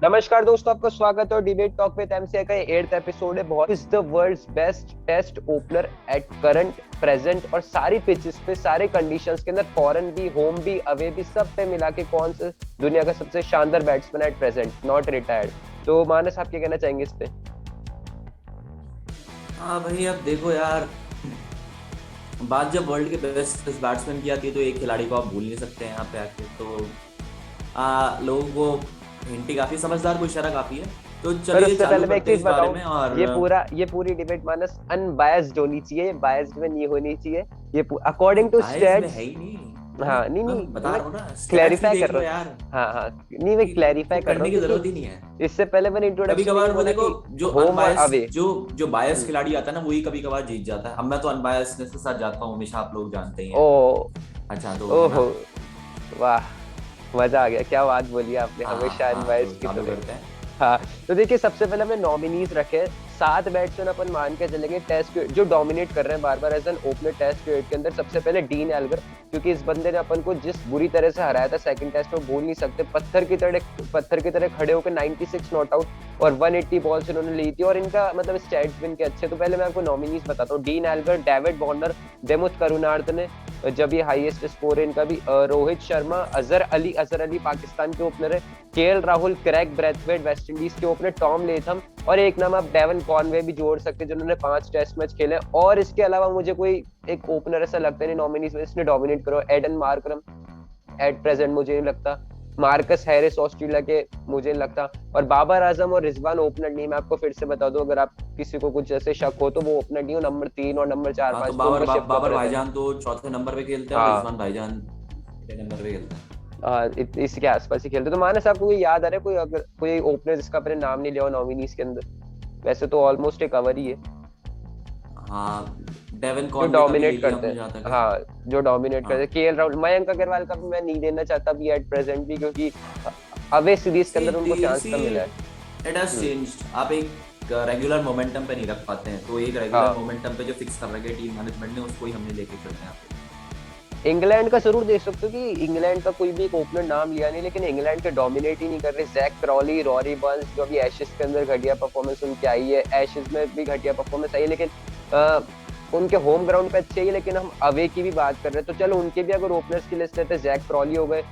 नमस्कार दोस्तों, आपका स्वागत है डिबेट टॉक विद एमसीआई का 8th एपिसोड है। बहुत is the world's best test opener at current present, और सारी पिचेस पे सारे कंडीशंस के अंदर, फॉरेन भी होम भी अवे भी, सब पे मिला के कौन से दुनिया का सबसे शानदार batsman at present not retired. तो मानस, आप क्या कहना चाहेंगे इस पे? हाँ भाई, अब देखो यार, बात जब वर्ल्ड के बेस्ट बैट्समैन की आती है तो एक खिलाड़ी को आप भूल नहीं सकते हैं यहाँ पे आके। तो लोगों को हिंटी काफी समझदार को इशारा काफी है। तो पर चलिए उससे चालू पहले मैं एक करते हैं चीज इस बारे बताऊं, में। और ये पूरी डिबेट मानस अनबायस्ड होनी चाहिए, बायस्ड में नहीं होनी चाहिए। ये अकॉर्डिंग टू बायस में स्टैट्स। है ही नहीं। हाँ, नहीं मैं नहीं, बता मैं रहा हूँ ना, स्टैट्स भी क्लैरिफाई देख कर लो रहा यार। हूँ। हाँ हाँ, नहीं, मैं कि क्लैरिफाई वो कर रहा करने हूँ की क्योंकि जरूरत ही नहीं है। इससे पहले मैंने कभी इंट्रोडक्शन में ये कभार वो बोला देखो, कि जो होम और अनबायस अवे। जो बायस खिलाड़ी आता है ना, वही कभी कभार जीत जाता है। अब मैं तो अनबायसनेस के साथ जाता हूँ हमेशा, आप लोग जानते ही ओ, हैं। अच्छा तो है ओहो, ना। वाह, मजा आ गया, क्या बात बोली आपने, हाँ हमेशा हाँ, तो अनबायस्ड की चालू तरह। करते हैं। हाँ, तो देखिए, सबसे पहले हमने नॉमिनीज रखे। 7 बैट्समैन अपन मान के चलेंगे टेस्ट जो डोमिनेट कर रहे हैं बार बार as an opener test cricket के अंदर। सबसे पहले डीन एल्गर, क्योंकि इस बंदे ने अपन को जिस बुरी तरह से हराया था सेकंड टेस्ट में, भूल नहीं सकते। पत्थर की तरह खड़े होकर 96 नॉट आउट और 180 बॉल्स इन्होंने ली थी, और इनका मतलब स्टैट्स भी इनके अच्छे। तो पहले मैं आपको नॉमिनीज बताता हूँ। Dean Elgar, David Warner, Dimuth Karunaratne, जब ये हाईएस्ट स्कोर है इनका भी, रोहित शर्मा, अजहर अली पाकिस्तान के ओपनर है, KL Rahul, Kraigg Brathwaite West Indies के ओपनर, टॉम लेथम, और एक नाम आप डेवन कॉनवे भी जोड़ सकते हैं जिन्होंने 5 टेस्ट मैच खेले। और इसके अलावा मुझे कोई एक ओपनर ऐसा लगता नहीं नॉमिनीज में इसने डोमिनेट करो। एडन मार्करम एट प्रेजेंट मुझे नहीं लगता। मार्कस हैरिस ऑस्ट्रेलिया के, मुझे नहीं लगता। और बाबर आजम और रिजवान ओपनर नहीं। मैं आपको फिर से बता दूं, अगर आप किसी को कुछ ऐसे शक हो तो वो ओपनर नहीं हो। नंबर 3 और नंबर 4 हाँ, तो 5 पे उनको शिफ्ट होते बाबर रहता है। भाईजान तो चौथे नंबर पे खेलते हैं और हाँ रिजवान भाईजान छठे नंबर पे खेलते हैं। इसके आसपास ही खेलते। तो मानस, आपको कोई याद आ रहा है कोई, अगर कोई ओपनर जिसका अपने नाम नहीं लिया हो नॉमिनीज के अंदर? वैसे तो ऑलमोस्ट एक कवर ही है हाँ, डेवन जो कॉनवे का भी ले डोमिनेट लिया करते हमने हैं। जहाँ तक है। हाँ, जो डोमिनेट करते हाँ, हैं। केएल राहुल, मयंक अग्रवाल का भी मैं नहीं देना चाहता भी एट प्रेजेंट भी, क्योंकि अवे सीरीज के सी अंदर उनको चांस सी कम मिला है। It has hmm, changed. आप एक रेगुलर मोमेंटम पे नहीं रख पाते हैं, तो एक रेगुलर हाँ, मोमेंटम पे जो फिक्स कर रखे टीम मैनेजमेंट ने, उसको ही हमने लेके चलते हैं यहाँ पे। इंग्लैंड का जरूर देख सकते हो कि इंग्लैंड का कोई भी एक ओपनर नाम लिया नहीं, लेकिन इंग्लैंड के डोमिनेट ही नहीं कर रहे। जैक क्रॉली, रॉरी बर्न्स, जो अभी एशेज के अंदर घटिया परफॉर्मेंस उनकी आई है, एशेज में भी घटिया परफॉर्मेंस आई है, लेकिन उनके होम ग्राउंड पे अच्छे ही। लेकिन हम अवे की भी बात कर रहे हैं, तो चलो उनके भी अगर ओपनर्स की लिस्ट लेते हैं, जैक क्रॉली हो गए,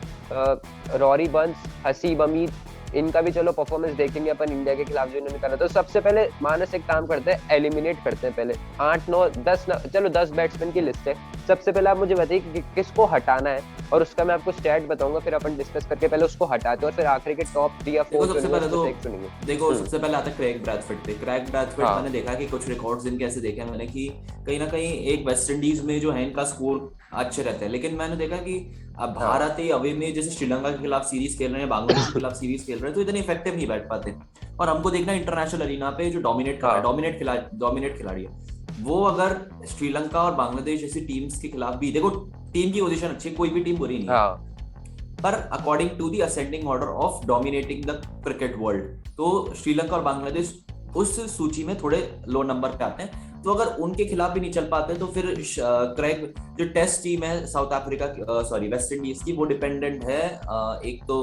रॉरी बर्न्स, हसीब अमीद, इनका भी चलो परफॉर्मेंस देखेंगे अपन इंडिया के खिलाफ जो इन्होंने करा। तो सबसे पहले मानस एक काम करते हैं, एलिमिनेट करते हैं पहले 8 9 10 चलो 10 बैट्समैन की लिस्ट है। सबसे पहले आप मुझे बताइए कि किसको हटाना है, और उसका मैं आपको स्टैट बताऊंगा, फिर अपन डिस्कस करके पहले उसको हटाते हैं, और फिर आखिरी के टॉप 3 या देखो 4 सबसे चुनेंगे, पहले उसमें तो से एक चुनेंगे। देखो हम्म, सबसे पहले आता है क्रेग ब्रैथवेट पे। क्रेग ब्रैथवेट मैंने हाँ देखा कि कुछ रिकॉर्ड्स इनके ऐसे देखे हैं मैंने कि कहीं ना कहीं एक वेस्ट इंडीज में जो है इनका स्कोर अच्छे रहते हैं, लेकिन मैंने देखा कि अब बाहर हाँ आते ही अवे में जैसे श्रीलंका के खिलाफ सीरीज खेल रहे हैं, बांग्लादेश के खिलाफ सीरीज खेल रहे हैं, तो इतने इफेक्टिव नहीं बैठ पाते। और हमको देखना इंटरनेशनल अरीना पे जो डोमिनेट कर रहा है, हाँ डोमिनेट खिलाड़ी है वो। अगर श्रीलंका और बांग्लादेश जैसी टीम्स के खिलाफ भी देखो, टीम की पोजीशन अच्छी है, कोई भी टीम बुरी नहीं है, हाँ पर according to the ascending order of dominating the cricket world, तो श्रीलंका और बांग्लादेश उस सूची में थोड़े लो नंबर पे आते हैं। तो अगर उनके खिलाफ भी नहीं चल पाते तो फिर क्रेग, जो टेस्ट टीम है south Africa sorry West Indies की, वो डिपेंडेंट है एक तो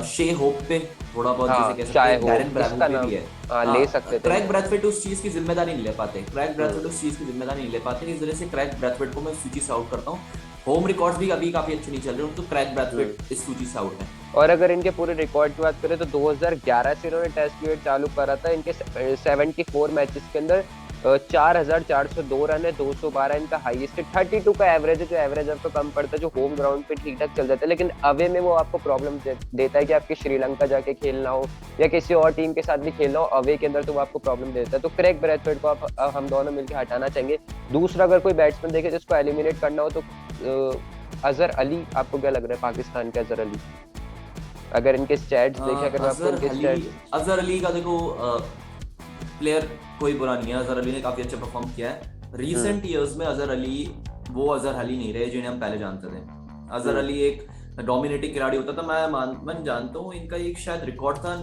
शे होप पे, थोड़ा बहुत जैसे हाँ, कह सकते चाहे हैं हो डैरेन ब्रावो इसका पे नाम, भी है। हाँ, ले हाँ, सकते थे क्रैग वो। ब्रैथवेट उस चीज की जिम्मेदारी नहीं ले पाते। क्रैग ब्रैथवेट हम्म, उस चीज की जिम्मेदारी नहीं ले पाते, इस वजह से क्रैग ब्रैथवेट को मैं सूची से आउट करता हूँ। होम रिकॉर्ड्स भी अभी काफी अच्छे नहीं चल रहे, तो क्रैग हम्म। ब्रैथवेट इस सूची से आउट है। और अगर इनके पूरे रिकॉर्ड की बात करें तो 2011 से इन्होंने टेस्ट क्रिकेट चालू करा था। इनके 74 मैचेस के अंदर 4402 रन है, 212 इनका हाईएस्ट है। 32 का एवरेज है, जो एवरेज आपको कम पड़ता है, जो होम ग्राउंड पे ठीक ठाक चल जाता है, लेकिन अवे में वो आपको प्रॉब्लम देता है कि आपके श्रीलंका जाके खेलना हो या किसी और टीम के साथ भी खेलना हो अवे के अंदर, तो वो आपको प्रॉब्लम देता है। तो क्रेग ब्रैथवेट को आप हम दोनों मिलकर हटाना चाहेंगे। दूसरा, अगर कोई बैट्समैन देखे जिसको एलिमिनेट करना हो तो अजहर अली, आपको क्या लग रहा है पाकिस्तान के अजहर अली? अगर इनके स्टैट्स देखे, अगर मैं आपको अजहर इनके अली, स्टैट्स। अजहर अली का देखो प्लेयर कोई बुरा नहीं है, अजहर अली ने काफी अच्छा परफॉर्म किया है हम्म, रिसेंट ईयर्स में। अजहर अली वो अजहर अली नहीं रहे जिन्हें हम पहले जानते थे। अजहर हम्म, अली एक डोमिनेटिंग खिलाड़ी होता था। मैं जानता हूँ इनका एक शायद रिकॉर्ड था,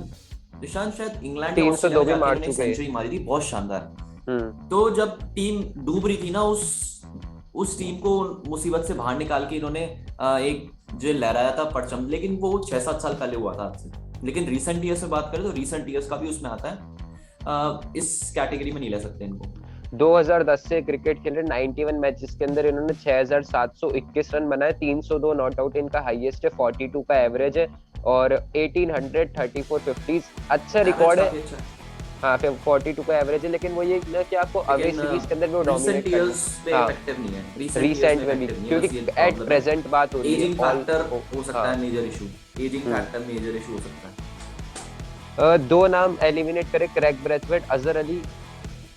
निशान शायद इंग्लैंड या ऑस्ट्रेलिया 302 में भी जाके मार इन्होंने एक चुके हैं। सेंचुरी मारी थी, बहुत शानदार। हम्म, तो जब टीम डूब रही थी ना, उस टीम को मुसीबत से बाहर निकाल के इन्होंने एक जो लहराया था परचम, लेकिन वो 6-7 साल पहले हुआ था आज से। लेकिन रिसेंट ईयर्स में बात करें तो रिसेंट ईयर्स का भी उसमें आता है, इस कैटेगरी में नहीं ले सकते इनको। 2010 से क्रिकेट खेल रहे, 91 मैचेस के अंदर इन्होंने 6721 रन बनाए, 302 नॉट आउट इनका हाईएस्ट है, 42 का एवरेज है और 1834 फिफ्टीज, अच्छा एवरेज रिकॉर्ड है। काफी अच्छा है। हाँ, फिर 42 का एवरेज है, लेकिन वो ये ना कि आपको अवे लेकिन सीरीज के अंदर वो रिसेंट डोमिनेट ईयर्स करना। में हाँ, इफेक्टिव नहीं है, रिसेंट ईयर्स रिसेंट में में भी, इफेक्टिव नहीं है, बस क्योंकि ये एट प्रॉब्लम है। प्रेजेंट बात हो रही है एजिंग ऑल। फैक्टर हो सकता हाँ। है major issue, ageing factor major issue हो सकता है। दो नाम एलिमिनेट करे, क्रेग ब्रेथवेट, अजहर अली।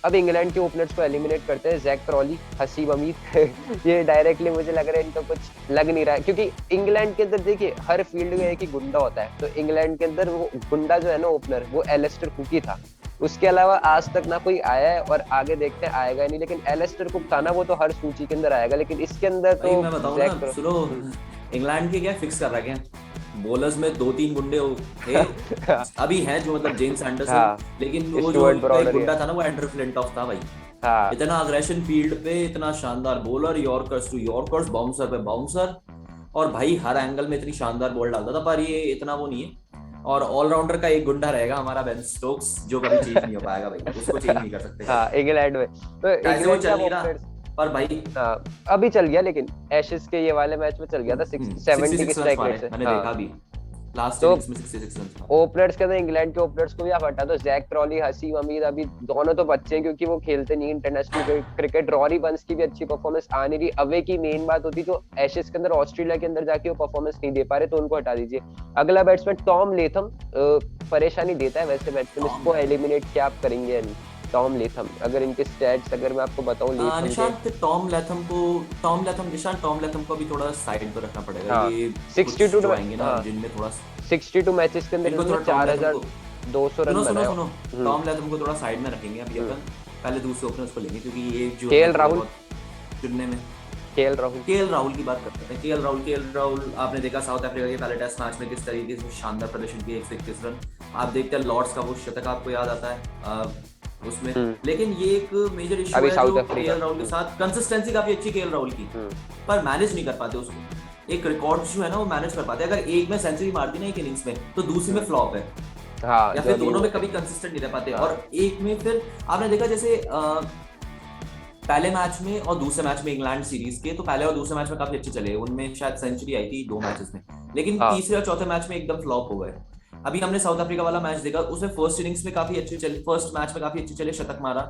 अब इंग्लैंड के ओपनर्स को एलिमिनेट करते हैं, जैक क्रॉली, हसीब अमीर। ये डायरेक्टली मुझे लग रहा है इनका कुछ लग नहीं रहा है, क्योंकि इंग्लैंड के अंदर देखिए हर फील्ड में एक ही गुंडा होता है, तो इंग्लैंड के अंदर वो गुंडा जो है ना ओपनर, वो एलिस्टर कुक ही था। उसके अलावा आज तक ना कोई आया है और आगे देखते हैं आएगा नहीं, लेकिन एलिस्टर कुक था ना, वो तो हर सूची के अंदर आएगा, लेकिन इसके अंदर भाई तो मैं बताऊं ना, सुनो, इंग्लैंड के क्या फिक्स कर रखा है, बॉलर्स में 2-3 गुंडे थे, अभी हैं जो मतलब जेम्स एंडरसन, हाँ, लेकिन वो जो स्टुअर्ट एक ब्रॉडर गुंडा था ना, वो एंड्रू फ्लिंटॉफ था भाई। हाँ इतना अग्रेशन फील्ड पे, इतना शानदार bowler, yorkers to yorkers, bouncer पे बाउंसर, और भाई हर एंगल में इतनी शानदार बॉल डालता था, पर ये इतना वो नहीं है। और ऑलराउंडर का एक गुंडा रहेगा हमारा बेन स्टोक्स, जो कभी चेंज नहीं हो पाएगा भाई, उसको चेंज नहीं कर सकते हाँ, इंग्लैंड में तो कैसे वो इंग्लैंड चल का नहीं रहा, ओपनर्स। पर भाई हाँ, अभी चल गया, लेकिन एशेस के ये वाले मैच में चल गया था, 70 की 66 रन स्ट्राइक रेट मारे से। मैंने हाँ, देखा भी, लास्ट तो इनिंग्स में 66 रन मारे। ओपनर्स के अंदर इंग्लैंड के ओपनर्स को भी आप हटा दो, जैक क्रॉली, हसीम अमीर, अभी दोनों तो बच्चे हैं क्योंकि वो खेलते नहीं इंटरनेशनल क्रिकेट। रॉरी बंस की भी अच्छी परफॉर्मेंस आ नहीं रही, अवे की मेन बात होती जो एशेस के अंदर ऑस्ट्रेलिया के अंदर जाके वो परफॉर्मेंस नहीं दे पा रहे, तो उनको हटा दीजिए। अगला बैट्समैन टॉम लेथम, परेशानी देता है वैसे बैट्समैन, इसको एलिमिनेट क्या आप करेंगे यानी टॉम लेथम? अगर इनके स्टैट्स अगर मैं आपको बताऊं लेथम के, Nishant Tom Latham Nishant Tom Latham को भी थोड़ा साइड पर रखना पड़ेगा। हाँ, ये 62 कुछ जो आएंगे ना जिनमें थोड़ा 62 मैचेस के अंदर इनको इन्होंने थोड़ा टॉम लेथम को 4200 रन सुनो बनाए। सुनो टॉम लेथम को थोड़ा साइड में रखेंगे अभी अपन, पहले दूसरे ओपनर्स को लेंगे, क्योंकि ये जो केएल राहुल, चुनने में केएल राहुल की बात करते हैं। केएल राहुल आपने देखा साउथ अफ्रीका के पहले टेस्ट मैच में किस तरीके से शानदार प्रदर्शन किया, 121 रन। आप देखते हैं लॉर्ड्स का वो शतक आपको याद आता है उसमें। लेकिन ये एक मेजर इशू है जो केएल राहुल के साथ, कंसिस्टेंसी काफी अच्छी केएल राहुल की, पर मैनेज नहीं कर पाते उसको। एक रिकॉर्ड जो है ना वो मैनेज कर पाते हैं, अगर एक में सेंचुरी मार दी ना एक इनिंग्स में, तो दूसरी में फ्लॉप है, हाँ, या फिर दोनों में कभी कंसिस्टेंट नहीं रह पाते। और एक में फिर आपने देखा जैसे पहले मैच में और दूसरे मैच में इंग्लैंड सीरीज के, तो पहले और दूसरे मैच में काफी अच्छे चले, उनमें शायद सेंचुरी आई थी 2 मैचेस में, लेकिन तीसरे और चौथे मैच में एकदम फ्लॉप हो गए। अभी हमने साउथ अफ्रीका वाला मैच देखा, उसमें फर्स्ट इनिंग्स में काफी अच्छे चले, फर्स्ट मैच में काफी अच्छे चले, शतक मारा,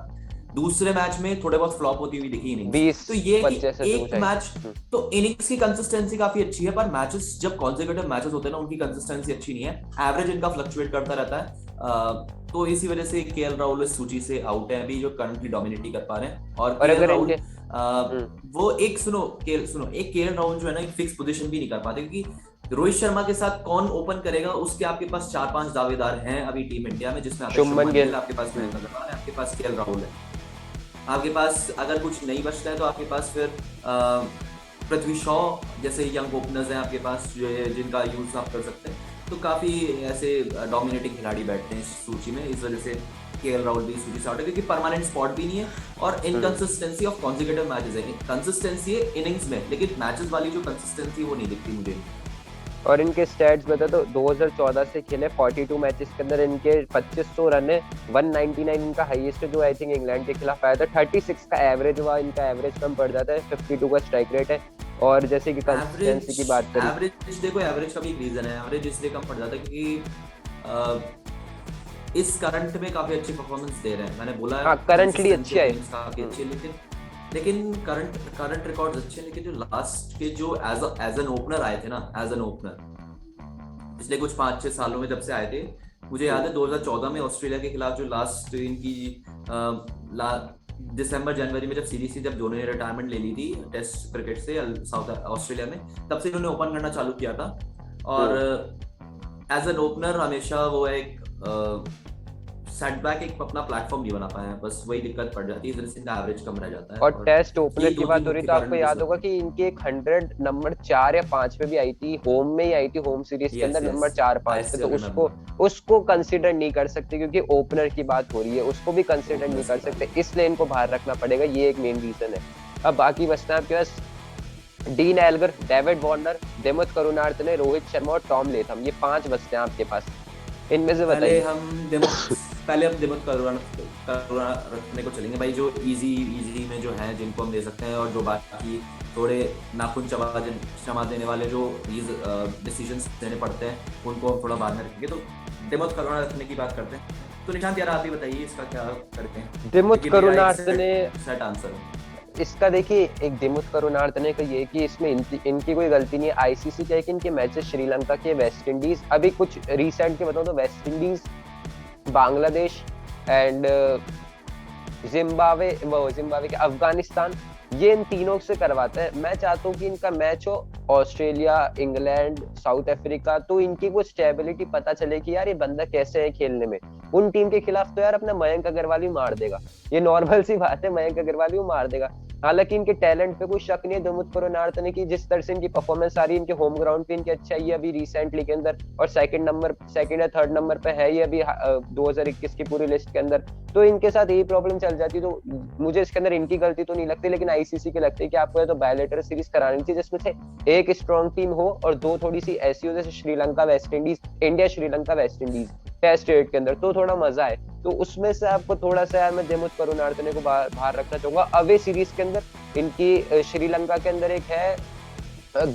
दूसरे मैच में थोड़े बहुत फ्लॉप होती हुई दिखी इनिंग्स। तो ये कि एक मैच, तो इनिंग्स की कंसिस्टेंसी काफी अच्छी है, पर मैचेस जब कॉन्सेक्यूटिव मैचेस होते हैं ना, उनकी कंसिस्टेंसी अच्छी नहीं है, एवरेज इनका फ्लक्चुएट करता रहता है। तो इसी वजह से केएल राहुल इस सूची से आउट है अभी, जो करंटली डोमिनेट ही कर पा रहे हैं। और केएल राहुल वो एक केएल राहुल जो है ना एक फिक्स पोजीशन भी नहीं कर पाते, क्योंकि रोहित शर्मा के साथ कौन ओपन करेगा, उसके आपके पास 4-5 दावेदार हैं अभी टीम इंडिया में, जिसमें शुभमन गिल, आपके पास आपके पास केएल राहुल है, आपके पास अगर कुछ नहीं बचता है तो आपके पास फिर पृथ्वी शॉ जैसे यंग ओपनर्स हैं आपके पास, जिनका यूज आप कर सकते हैं। तो काफी ऐसे डोमिनेटिंग खिलाड़ी बैठते हैं इस सूची में, इस वजह से केएल राहुल भी सूची से आउट है, क्योंकि परमानेंट स्पॉट भी नहीं है और इनकंसिस्टेंसी ऑफ कॉन्सेक्यूटिव मैचेस है। कंसिस्टेंसी है इनिंग्स में, लेकिन मैचेस वाली जो कंसिस्टेंसी वो नहीं दिखती मुझे। और इनके स्टैट्स बता तो 2014 से खेले 42 मैचेस के अंदर इनके 2500 रन है, 199 इनका हाईएस्ट जो आई थिंक इंग्लैंड के खिलाफ आया था, 36 का एवरेज हुआ, इनका एवरेज कम पड़ जाता है, 52 का स्ट्राइक रेट है। और जैसे कि कंसिस्टेंसी की बात करें, एवरेज देखो, एवरेज का भी एक रीजन है, एवरेज इसलिए कम पड़ जाता है क्योंकि इस करंट में काफी अच्छी परफॉर्मेंस दे रहे हैं, मैंने बोला है करंटली अच्छी है, काफी अच्छी, लेकिन करंट रिकॉर्ड्स अच्छे हैं, लेकिन जो लास्ट के जो एज एन ओपनर आए थे ना, एज एन ओपनर पिछले कुछ 5-6 सालों में जब से आए थे, मुझे याद है 2014 में ऑस्ट्रेलिया के खिलाफ जो लास्ट इनकी दिसंबर जनवरी में जब सीरीज थी, जब दोनों ने रिटायरमेंट ले ली थी टेस्ट क्रिकेट से साउथ ऑस्ट्रेलिया में, तब से इन्होंने ओपन करना चालू किया था। और एज एन ओपनर हमेशा वो एक सेटबैक, एक अपना प्लेटफॉर्म नहीं बना पाया, बस वही दिक्कत पड़ जाती है, इसलिए इनका एवरेज कम रह जाता है। और टेस्ट ओपनर की बात हो रही तो आपको याद होगा कि इनके एक 100 नंबर 4 या 5 पे भी आई थी, होम में ही आई थी, होम सीरीज के अंदर नंबर 4-5 पे, तो उसको कंसीडर नहीं कर सकते क्योंकि ओपनर की बात हो रही है, उसको भी कंसीडर नहीं कर सकते, इसलिए इनको बाहर रखना पड़ेगा, ये एक मेन रीजन है। अब बाकी बचता है आपके पास Dean Elgar, David Warner, Dimuth Karunaratne, Rohit Sharma और टॉम लेथम, ये 5 बचते हैं आपके पास। इनमें से पहले बताइए। हम दिमुथ करुणा रखने को चलेंगे भाई, जो इजी में जो है जिनको हम दे सकते हैं, और जो बाकी थोड़े नाखून चबा देने वाले जो डिसीजंस देने पड़ते हैं उनको हम थोड़ा बाद में रखेंगे। तो दिमुथ करुणा रखने की बात करते हैं। तो निशांत यार आप ही बताइए इसका क्या करते हैं, दिमुथ क्योंकि मेरा एक करुणार्थ ने सेट आंसर है। इसका देखिए, एक दिमुथ करुणार्थ ने का ये कि इसमें इनकी कोई गलती नहीं है। आईसीसी क्या है कि इनके मैचेस श्रीलंका के, वेस्ट इंडीज, अभी कुछ रिसेंट के बताऊं तो West Indies, Bangladesh and Zimbabwe के, अफगानिस्तान, ये इन तीनों से करवाते हैं। मैं चाहता हूँ कि इनका मैच हो ऑस्ट्रेलिया, इंग्लैंड, साउथ अफ्रीका, तो इनकी कुछ स्टेबिलिटी पता चले कि यार ये बंदा कैसे है खेलने में। उन टीम के खिलाफ तो यार अपना मयंक अग्रवाल भी मार देगा, ये नॉर्मल सी बात है, मयंक अग्रवाल भी मार देगा। हालांकि इनके टैलेंट पे कोई शक नहीं है दिमुथ करुणार्थ ने, की जिस तरह से इनकी परफॉर्मेंस आ रही है, इनके होम ग्राउंड पे इनकी अच्छा ही है अभी रिसेंटली के अंदर, और सेकंड या थर्ड नंबर पे है ये अभी 2021 की पूरी लिस्ट के अंदर। तो इनके साथ यही प्रॉब्लम चल जाती है, तो मुझे इसके अंदर इनकी गलती तो नहीं लगती, लेकिन आईसीसी की लगती है कि आपको या तो बायलैटरल सीरीज करानी थी जिसमें से एक स्ट्रॉन्ग टीम हो और दो थोड़ी सी ऐसी हो, जैसे Sri Lanka West Indies, India Sri Lanka West Indies test cricket के अंदर, तो थोड़ा मजा है। तो उसमें से आपको थोड़ा सा यार मैं दिमुथ करुणार्थ को बाहर रखना चाहूंगा। अवे सीरीज के अंदर इनकी श्रीलंका के अंदर एक है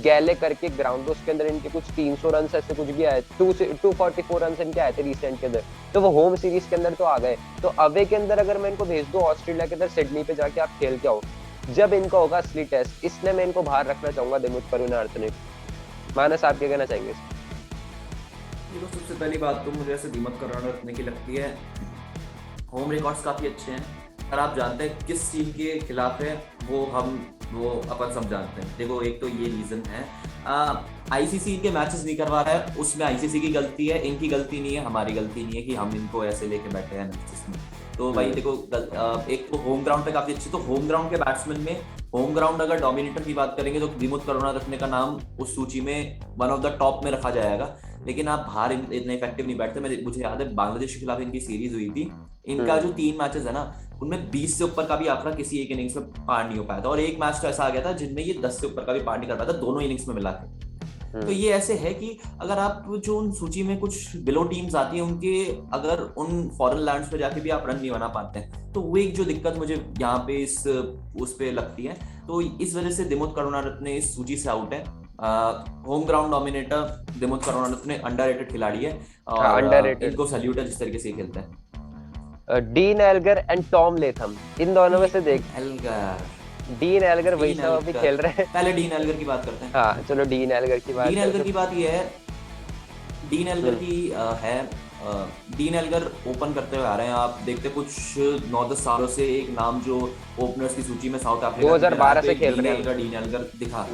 गैले करके ग्राउंड, उसके अंदर इनके कुछ 300 रन ऐसे कुछ भी आए, 244 रन इनके आए थे रिसेंट के अंदर, तो वो होम सीरीज के अंदर तो आ गए। तो अवे के अंदर अगर मैं इनको भेज दूं ऑस्ट्रेलिया के अंदर, सिडनी पे जाके आप खेल के आओ, जब इनका होगा असली टेस्ट, इसलिए मैं इनको बाहर रखना चाहूंगा दिमुथ करुणार्थ ने। मानस आप क्या कहना चाहेंगे? ये तो सबसे पहली बात तो मुझे ऐसे दिमुथ करुणा रखने की लगती है, होम रिकॉर्ड्स काफ़ी अच्छे हैं, और आप जानते हैं किस टीम के खिलाफ है, वो अपन सब जानते हैं। देखो एक तो ये रीज़न है, आईसीसी इनके मैचेस नहीं करवा रहा है, उसमें आईसीसी की गलती है, इनकी गलती नहीं है, हमारी गलती नहीं है कि हम इनको ऐसे लेके बैठे हैं मैचेस में। तो भाई देखो एक तो होम ग्राउंड पे काफ़ी अच्छी, तो होम ग्राउंड के बैट्समैन में होम ग्राउंड अगर डोमिनेटर की बात करेंगे तो दिमुथ करुणा रखने का नाम उस सूची में वन ऑफ द टॉप में रखा जाएगा। लेकिन आप बाहर इतने इफेक्टिव नहीं बैठते। मुझे याद है बांग्लादेश के खिलाफ इनकी सीरीज हुई थी, इनका जो 3 मैचेस है ना, उनमें 20 से ऊपर का भी आंकड़ा किसी एक इनिंग्स में पार नहीं हो पाया था, और एक मैच तो ऐसा आ गया था जिनमें ये 10 से ऊपर का भी पार नहीं कर पाया था, दोनों इनिंग्स में मिला के। तो ये ऐसे है कि अगर आप जो उन सूची में कुछ बिलो टीम्स आती हैं उनके, अगर उन फॉरेन लैंड्स पे जाके भी आप रन नहीं बना पाते हैं, तो वो एक जो दिक्कत मुझे यहाँ पे उस पे लगती है। तो इस वजह से दिमुथ करुणारत्ने इस सूची से आउट है। Home ground dominator Dimuth Karunaratne underrated खिलाड़ी है, और इनको सैल्यूट है जिस तरीके से खेलते हैं। Dean Elgar and Tom Latham, इन दोनों में से देख। डीन एल्गर वही सब अभी खेल रहे हैं। पहले डीन एल्गर की बात करते हैं। हाँ चलो डीन एल्गर की बात। डीन एल्गर की बात ये है, डीन एल्गर की है, डीन एल्गर ओपन करते हुए आ रहे हैं। आप देखते कुछ 9-10 सालों से एक नाम जो ओपनर्स की सूची में साउथ अफ्रीका 2012 से खेल रहे हैं, डीन एल्गर दिखा।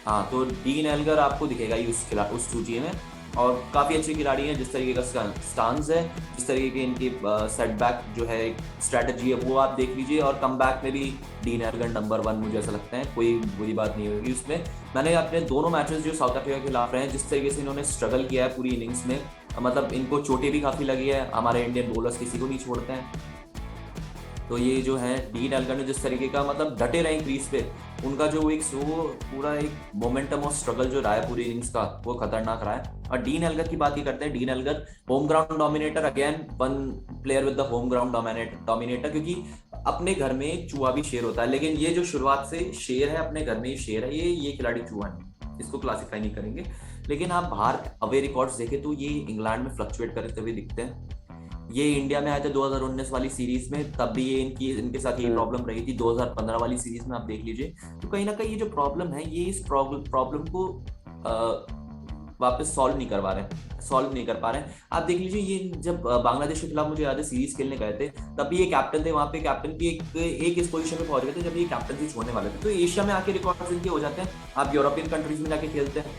हाँ तो डीन एल्गर आपको दिखेगा ही उस सूची में, और काफ़ी अच्छे खिलाड़ी हैं। जिस तरीके का स्टांस है, जिस तरीके की इनकी सेटबैक जो है स्ट्रैटेजी है, वो आप देख लीजिए। और कमबैक में भी डीन एल्गर नंबर 1 मुझे ऐसा लगता है, कोई बुरी बात नहीं होगी उसमें। मैंने अपने दोनों मैचेस जो साउथ अफ्रीका के खिलाफ रहे हैं, जिस तरीके से इन्होंने स्ट्रगल किया है पूरी इनिंग्स में, मतलब इनको चोटें भी काफ़ी लगी है, हमारे इंडियन बॉलर्स किसी को नहीं छोड़ते हैं। तो ये जो है डीन एल्गर ने जिस तरीके का मतलब डटे रहे क्रीज पे, उनका जो एक पूरा एक मोमेंटम और स्ट्रगल जो रहा है पूरी इनिंग्स का, वो खतरनाक रहा है। और डीन एल्गर की बात ही करते हैं। Dean Elgar home ground dominator, again one player with the home ground dominator, क्योंकि अपने घर में चूहा भी शेर होता है, लेकिन ये जो शुरुआत से शेर है, अपने घर में ही शेर है, ये खिलाड़ी चूहा नहीं, इसको क्लासीफाई नहीं करेंगे। लेकिन आप बाहर अवे रिकॉर्ड्स देखें तो ये इंग्लैंड में फ्लक्चुएट करते हुए दिखते हैं। ये इंडिया में आए थे 2019 वाली सीरीज में, तब भी ये इनके साथ ये प्रॉब्लम रही थी। 2015 वाली सीरीज में आप देख लीजिए, तो कहीं ना कहीं ये जो प्रॉब्लम है, ये इस प्रॉब्लम को वापस सॉल्व नहीं कर पा रहे हैं। आप देख लीजिए, ये जब बांग्लादेश के खिलाफ मुझे याद है सीरीज खेलने गए थे, तब भी ये कैप्टन थे वहां पे, कैप्टन की एक इस पोजीशन पे पहुंच गए थे जब ये कैप्टनसी छोड़ने वाले थे। तो एशिया में आके रिकॉर्ड इनके हो जाते हैं। आप यूरोपियन कंट्रीज में जाके खेलते हैं,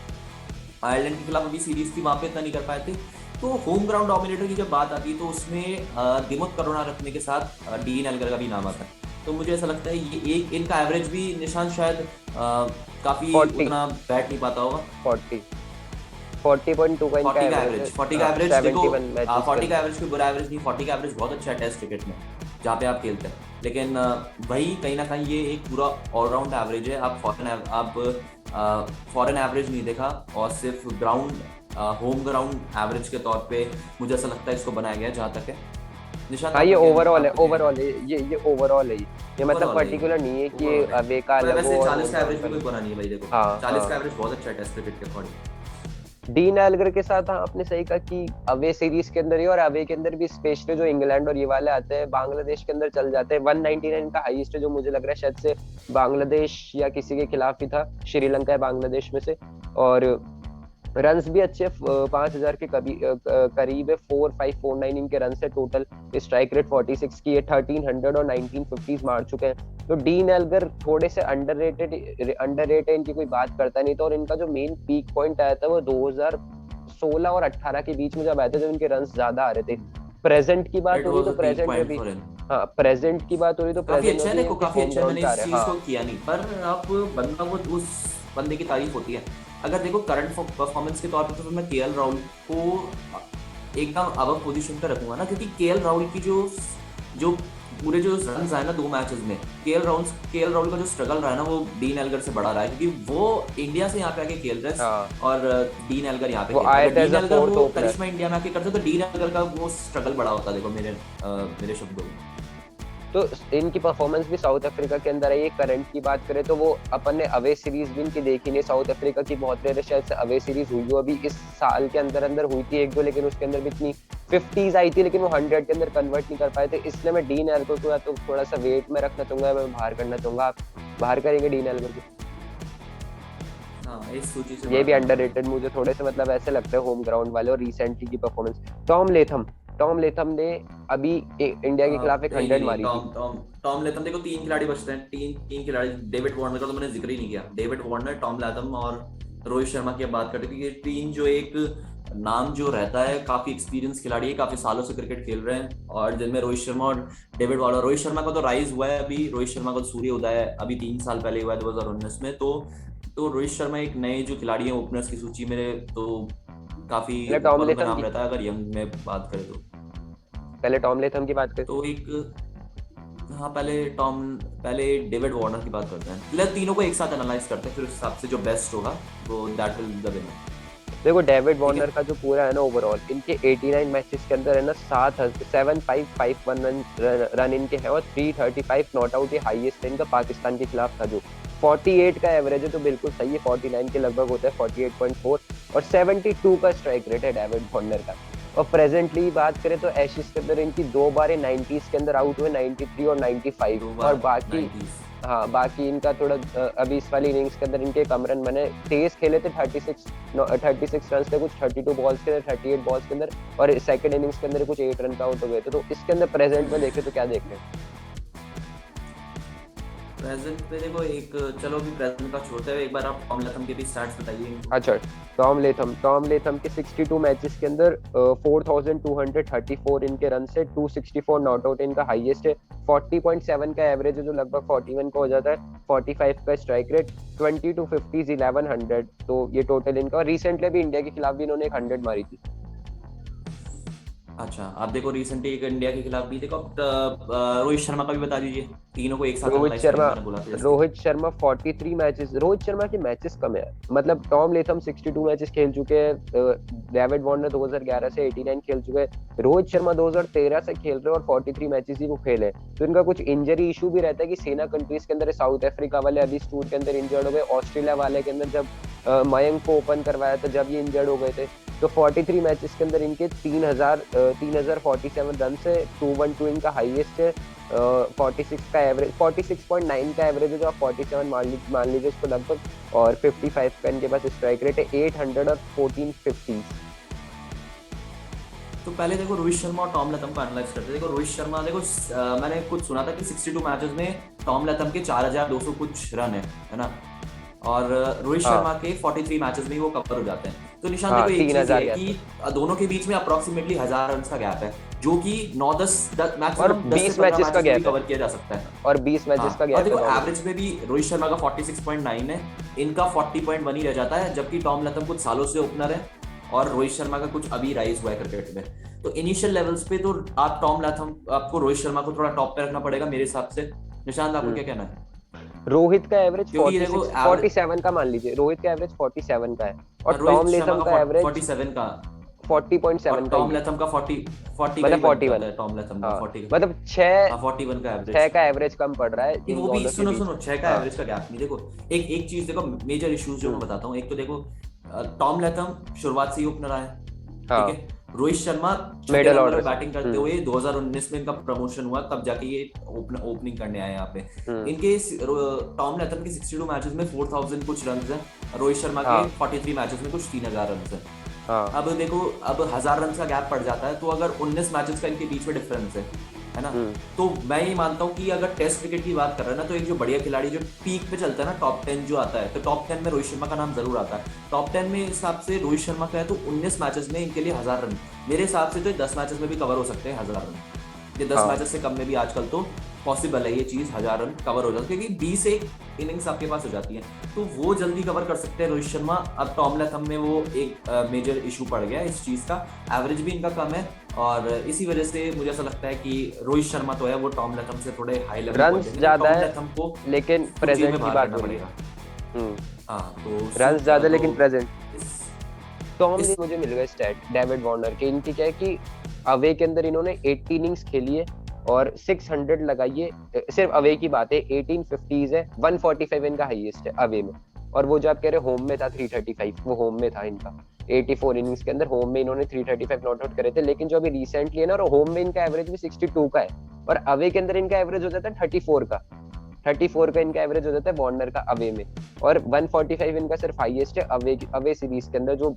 आयरलैंड के खिलाफ अभी सीरीज थी, वहां पे इतना नहीं कर पाए थे। तो होम ग्राउंड डोमिनेटर की जब बात आती है तो उसमें दिमुथ करुणा रखने के साथ डीन एल्गर का भी नाम आता है। तो मुझे ऐसा लगता है ये एक इनका एवरेज भी निशान शायद काफी उतना बैठ नहीं पाता होगा। 40.2 का एवरेज। 40 का एवरेज देखो, 40 का एवरेज कोई बुरा एवरेज नहीं, 40 का एवरेज बहुत अच्छा है टेस्ट क्रिकेट में जहाँ पे आप खेलते हैं। लेकिन वही कहीं ना कहीं ये एक पूरा ऑलराउंड एवरेज है। आप फॉरेन एवरेज नहीं देखा, और सिर्फ ग्राउंड होम ग्राउंड एवरेज के तौर पे मुझे ऐसा लगता है इसको बनाया गया है, जहाँ तक है। निशांत हाँ, ये आपका क्या ओवरऑल है, आपका क्या ओवरऑल है, ये ओवरऑल है, ये मतलब ओवरऑल है, पर्टिकुलर नहीं है कि ये ओवरऑल है। अवे का पर अलग हो वैसे और 40 होम का ग्राउंड एवरेज का भी कोई अलग बुरा नहीं है भाई, देखो हो। हाँ 40 का हाँ। एवरेज बहुत अच्छा है टेस्ट क्रिकेट के अकॉर्डिंग। डीन एल्गर के साथ, हाँ आपने सही कहा कि अवे सीरीज के अंदर ही और अवे के अंदर भी स्पेशली जो इंग्लैंड और ये वाले आते हैं, बांग्लादेश के अंदर चल जाते हैं। 199 का हाईएस्ट है, जो मुझे लग रहा है शायद से बांग्लादेश या किसी के खिलाफ ही था, श्रीलंका या बांग्लादेश में से। और रन्स भी अच्छे, 5,000 के करीब है, 4549 इनके रन है टोटल। स्ट्राइक रेट 46 की है, 1300 और 1950 मार चुके हैं। तो डीन एल्गर थोड़े से अंडररेटेड इनकी कोई बात करता नहीं था। और इनका जो मेन पीक पॉइंट आया था वो 2016 और 18 के बीच में जब आए थे, जब इनके रन ज्यादा आ रहे थे। प्रेजेंट की बात इट हो रही वाज तो अ पीक प्रेजेंट में पॉइंट भी, फॉर हिम। हाँ प्रेजेंट की बात हो रही तो काफी प्रेजेंट अच्छा में है, भी देखो इनके काफी होम अच्छा है, ग्राउंड मैंने पे आ इस रहे हैं। चीज को हाँ किया नहीं, पर आप बंदा वो उस बंदे की तारीफ होती है। अगर देखो करंट परफॉर्मेंस के तौर पे तो मैं केएल राहुल को एकदम अब पोजीशन पे रखूंगा ना, क्योंकि केएल राहुल की जो जो पूरे जो रन आए ना 2 मैचेस में, केएल राहुल का जो स्ट्रगल रहा है ना, वो डीन एल्गर से बड़ा रहा है, क्योंकि वो इंडिया से यहाँ पे आके खेल रहे हैं हाँ। और डीन एल्गर यहाँ पे वो खेल रहा है। आए अगर थे Dean as a Elgar fourth वो ओपनर। करिश्मा इंडिया में आके करते तो डीन एल्गर का वो स्ट्रगल बड़ा होता, देखो मेरे शब्दों में। तो इनकी परफॉर्मेंस भी साउथ अफ्रीका के अंदर है। ये करंट की बात करें तो वो अपन ने अवे सीरीज भी इनकी देखी नहीं। साउथ अफ्रीका की बहुत रेयर शायद से अवे सीरीज हुई हो, अभी इस साल के अंदर अंदर हुई थी एक दो, लेकिन उसके अंदर भी इतनी 50s आई थी, लेकिन वो 100 के अंदर कन्वर्ट नहीं कर पाए थे। इसलिए मैं डीन एल्गर को या तो थोड़ा सा वेट में रखना चाहूंगा, मैं बाहर करना चाहूंगा। आप बाहर करेंगे डीन एल्गर को? हाँ, इस सूची से ये बाहर भी करूंगा भाई। अंडररेटेड मुझे थोड़े से मतलब ऐसे लगते हैं होम ग्राउंड वाले और रिसेंटली की परफॉर्मेंस। टॉम लेथम ने अभी इंडिया के खिलाफ एक नहीं नहीं 100 नहीं, मारी थी। टॉम टॉम टॉम लेथम, देखो 3 खिलाड़ी बचते हैं, तीन तीन खिलाड़ी। डेविड वार्नर का तो मैंने जिक्र ही नहीं किया। डेविड वार्नर, टॉम लेथम और रोहित शर्मा की बात करते हैं, क्योंकि ये तीन जो एक नाम जो रहता है, काफी एक्सपीरियंस खिलाड़ी है, काफी सालों से क्रिकेट खेल रहे हैं, और जिनमें रोहित शर्मा और डेविड वार्नर। रोहित शर्मा का तो राइज हुआ है अभी, रोहित शर्मा का तो सूर्य उदय है अभी 3 साल पहले हुआ है 2019 में। तो रोहित शर्मा एक नए जो खिलाड़ी हैं ओपनर्स की सूची में, तो काफी पहले टॉम ऊपर उनका लेथम नाम की रहता है अगर यंग में बात करें तो। पहले टॉम लेथम की बात करें। तो एक, हाँ पहले डेविड वार्नर की बात करते हैं, मतलब तीनों को एक साथ एनालाइज करते हैं, फिर उस हिसाब से जो बेस्ट होगा वो दैट विल द विनर। देखो डेविड ठीक है। वार्नर का जो पूरा है ना ओवरऑल, इनके 89 मैचेस के अंदर है ना 7,551 रन इनके हैं, और 335 नॉट आउट, ये हाईएस्ट इनका पाकिस्तान के खिलाफ था। जो 48 का एवरेज है तो बिल्कुल सही है, 49 के लगभग होता है, 48.4। और 72 का स्ट्राइक रेट है डेविड वार्नर का। और प्रेजेंटली बात करें तो एशेज के अंदर इनकी 2 बार 90s के अंदर आउट हुए, 93 और 95। 2 बार और बाकी 90s। हाँ, बाकी इनका थोड़ा अभी इस वाली इनिंग्स के अंदर इनके कम रन बने। तेज खेले थे, 36 रन थे कुछ 32 बॉल्स के अंदर, 38 बॉल्स के अंदर। और सेकंड इनिंग्स के अंदर कुछ 8 रन का आउट हो गए थे। तो इसके अंदर प्रेजेंट में देखे तो क्या देख रहे हैं? प्रेजेंट पे देखो एक, चलो अभी प्रेजेंट का छोड़ते हुए एक बार आप टॉम लथम के भी स्टैट्स बताइए इनको। अच्छा, टॉम लेथम के 62 मैचेस के अंदर 4,234 इनके रन से, 264 नॉट आउट इनका हाईएस्ट है, 40.7 का एवरेज है जो लगभग 41 का हो जाता है, 45 का स्ट्राइक रेट, 20 टू 50 1100। तो ये टोटल इनका। और रिसेंटली भी इंडिया के खिलाफ भी इन्होंने एक 100 मारी थी। अच्छा, आप देखो रिसेंटली एक इंडिया के खिलाफ भी देखो, आप रोहित शर्मा का भी बता दीजिए, तीनों को एक साथ रोहित एनालाइज शर्मा करेंगे, मैंने बोला था जैसे। रोहित शर्मा 43 मैचेस, रोहित शर्मा के मैचेस कम है। मतलब टॉम लेथम 62 मैचेस खेल चुके हैं, डेविड वार्नर 2011 से 89 खेल चुके हैं, रोहित शर्मा 2013 से खेल रहे हैं और 43 मैचेस ही वो खेले। तो इनका कुछ इंजरी इशू भी रहता है कि सेना कंट्रीज के अंदर, साउथ अफ्रीका वाले अभी इस टूर के अंदर इंजर्ड हो गए, ऑस्ट्रेलिया वाले के अंदर जब मयंक को ओपन करवाया था जब ये इंजर्ड हो गए थे। तो 43 मैचेस के अंदर इनके 3,047 रन से 212 इनका हाईएस्ट है, 46 का एवरेज, 46.9 का एवरेज है, जो आप 47 मान लीजिए इसको लगभग। और 55 का इनके पास स्ट्राइक रेट है, 800 और 1450। तो पहले देखो रोहित शर्मा और टॉम लथम को एनालाइज करते हैं। देखो रोहित शर्मा, देखो मैंने कुछ सुना था कि 62 मैचेस में टॉम लथम के 4,200 कुछ रन है ना, और रोहित शर्मा हाँ के 43 मैचेस में ही वो कवर हो जाते हैं। तो निशान हाँ, देखो एक चीज 3,000 है गैप कि है। दोनों के बीच में अप्रोक्सीमेटली 1000 रन का गैप है, जो कि 9-10 और मैक्सिमम 10 से 20 15 मैचेस का मैचेस में भी गैप है। कवर किया जा सकता है। और 20 मैचेस का हाँ, और गैप है देखो दोनों के। एवरेज में भी रोहित शर्मा का 46.9 है, इनका 40.1 ही रह जाता है, जबकि टॉम लथम कुछ सालों से ओपनर है और रोहित शर्मा का कुछ अभी राइज हुआ है क्रिकेट में। तो इनिशियल लेवल्स पे तो आप टॉम लथम, आपको रोहित शर्मा को थोड़ा टॉप पे रखना पड़ेगा मेरे हिसाब से। निशांत, आपको क्या कहना है? रोहित का एवरेज क्योंकि देखो 46 47 का मान लीजिए, रोहित का एवरेज 47 का है और रोहित टॉम शर्मा लेथम का का एवरेज 47 का, और 40.7 का ही टॉम है। लेथम का 40 का ही मतलब बन 41। जाता है, टॉम लेथम का हाँ 40 का। मतलब छः हाँ 41 का छः एवरेज। का एवरेज कम पड़ रहा है नहीं इन वो भी दोनों के सुनो बीच सुनो, में। 6 का हाँ। एवरेज का गैप नहीं, देखो एक एक चीज देखो, मेजर इश्यूज जो मैं हम्म। बताता हूँ, एक तो देखो टॉम लेथम शुरुआत से ही ओपनर आया, ठीक हाँ है। रोहित शर्मा छठे मिडिल नंबर ऑर्डर पे से। बैटिंग करते हुए 2019 में इनका प्रमोशन हुआ, तब जाके ये ओपनिंग करने आए यहाँ पे। हम्म। इनके टॉम लेथम के 62 मैचेस में 4000 कुछ रन है, रोहित शर्मा के हाँ 43 मैचेस में कुछ 3000 रन है। हाँ। अब देखो, अब 1000 रन का गैप पड़ जाता है, तो अगर 19 मैचेस का इनके बीच में डिफरेंस है ना। हम्म। तो मैं ये मानता हूँ कि अगर टेस्ट क्रिकेट की बात कर रहे हैं ना, तो एक जो बढ़िया खिलाड़ी जो पीक पे चलता है ना, टॉप 10 जो आता है, तो टॉप 10 में रोहित शर्मा का नाम जरूर आता है। टॉप 10 में हिसाब से रोहित शर्मा का है, तो 19 मैचेस में इनके लिए 1000 रन, मेरे हिसाब से तो 10 मैचेस में भी कवर हो सकते हैं 1000 रन। ये 10 हाँ मैचेस से कम में भी आजकल तो पॉसिबल है ये चीज, 1000 रन कवर हो जाता है, क्योंकि 20 एक इनिंग्स आपके पास हो जाती है, तो वो जल्दी कवर कर सकते हैं रोहित शर्मा। अब टॉम लैथम में वो एक मेजर इशू पड़ गया इस चीज का, एवरेज भी इनका कम है, और इसी वजह से मुझे ऐसा लगता है कि रोहित शर्मा तो है वो टॉम लैथम से थोड़े हाई लेवल रन्स पहुंचेंगे, तो ज्यादा टॉम है लैथम को लेकिन कुछ चीज में प्रेजेंट की बाहर बात करना हो रही है। पड़ेगा। हम्म। हाँ तो रन्स ज्यादा लेकिन प्रेजेंट। इस टॉम इस मुझे मिल गया स्टैट डेविड वार्नर के, इनकी क्या है कि अवे के अंदर इन्होंने 80 इनिंग्स खेली है और 600 लगाई है, सिर्फ अवे की बात है, 1850s है, 145 इनका हाईएस्ट है अवे में। और वो जो आप कह रहे होम में था 335, वो होम में था इनका 84 इनिंग्स के अंदर, होम में इन्होंने 335 नॉट आउट करे थे। लेकिन जो अभी रिसेंटली है ना, और होम में इनका एवरेज भी 62 का है और अवे के अंदर इनका एवरेज हो जाता है 34 का। 34 का इनका एवरेज हो जाता है वार्नर का अवे में, और 145 इनका सिर्फ हाईएस्ट है अवे सीरीज के अंदर जो